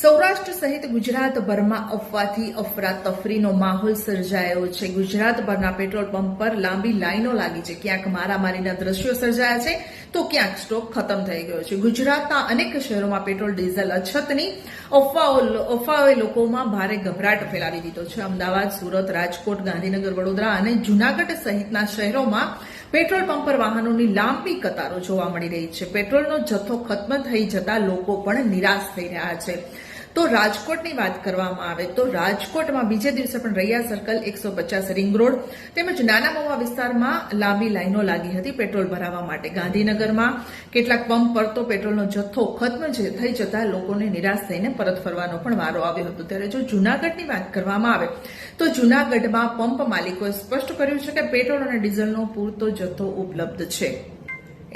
સૌરાષ્ટ્ર સહિત ગુજરાતભરમાં અફવાથી અફરાતફરીનો માહોલ સર્જાયો છે. ગુજરાતભરના પેટ્રોલ પંપ પર લાંબી લાઈનો લાગી છે. ક્યાંક મારામારીના દ્રશ્યો સર્જાયા છે તો ક્યાંક સ્ટોક ખતમ થઈ ગયો છે. ગુજરાતના અનેક શહેરોમાં પેટ્રોલ ડીઝલ અછતની અફવાઓએ લોકોમાં ભારે ગભરાટ ફેલાવી દીધો છે. અમદાવાદ, સુરત, રાજકોટ, ગાંધીનગર, વડોદરા અને જૂનાગઢ સહિતના શહેરોમાં પેટ્રોલ પંપ પર વાહનોની લાંબી કતારો જોવા મળી રહી છે. પેટ્રોલનો જથ્થો ખત્મ થઈ જતા લોકો પણ નિરાશ થઈ રહ્યા છે. તો રાજકોટની વાત કરવામાં આવે તો રાજકોટમાં બીજે દિવસે પણ રૈયા સર્કલ, 150 રિંગ રોડ તેમજ નાના મવા વિસ્તારમાં લાંબી લાઈનો લાગી હતી પેટ્રોલ ભરાવવા માટે. ગાંધીનગરમાં કેટલાક પંપ પર તો પેટ્રોલનો જથ્થો ખત્મ થઈ જતા લોકોને નિરાશ થઈને પરત ફરવાનો પણ વારો આવ્યો હતો. ત્યારે જો જૂનાગઢની વાત કરવામાં આવે તો જૂનાગઢમાં પંપ માલિકોએ સ્પષ્ટ કર્યું છે કે પેટ્રોલ અને ડીઝલનો પૂરતો જથ્થો ઉપલબ્ધ છે.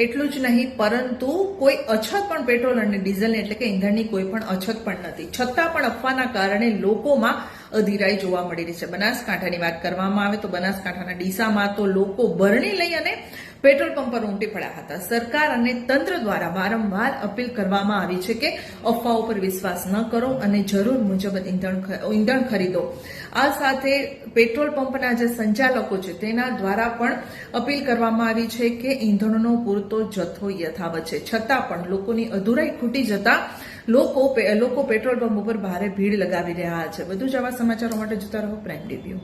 એટલું જ નહીં પરંતુ કોઈ અછત પણ પેટ્રોલ અને ડીઝલની એટલે કે ઈંધણની કોઈ પણ અછત પણ નથી. છતાં પણ અફવાના કારણે લોકોમાં અધીરાઈ જોવા મળી રહી છે. બનાસકાંઠાની વાત કરવામાં આવે તો બનાસકાંઠાના ડીસામાં તો લોકો બરણી લઈ અને પેટ્રોલ પંપ પર ઉમટી પડ્યા હતા. સરકાર અને તંત્ર દ્વારા વારંવાર અપીલ કરવામાં આવી છે કે અફવાઓ પર વિશ્વાસ ન કરો અને જરૂર મુજબ ઈંધણ ખરીદો. આ સાથે પેટ્રોલ પંપના જે સંચાલકો છે તેના દ્વારા પણ અપીલ કરવામાં આવી છે કે ઈંધણનો પૂરતો જથ્થો યથાવત છે. છતાં પણ લોકોની અધૂરાઈ ખૂટી જતા લોકો પેટ્રોલ પંપ ઉપર ભારે ભીડ લગાવી રહ્યા છે. વધુ જ આવા સમાચારો માટે જોતા રહો પ્રાઇમ રિવ્યુ.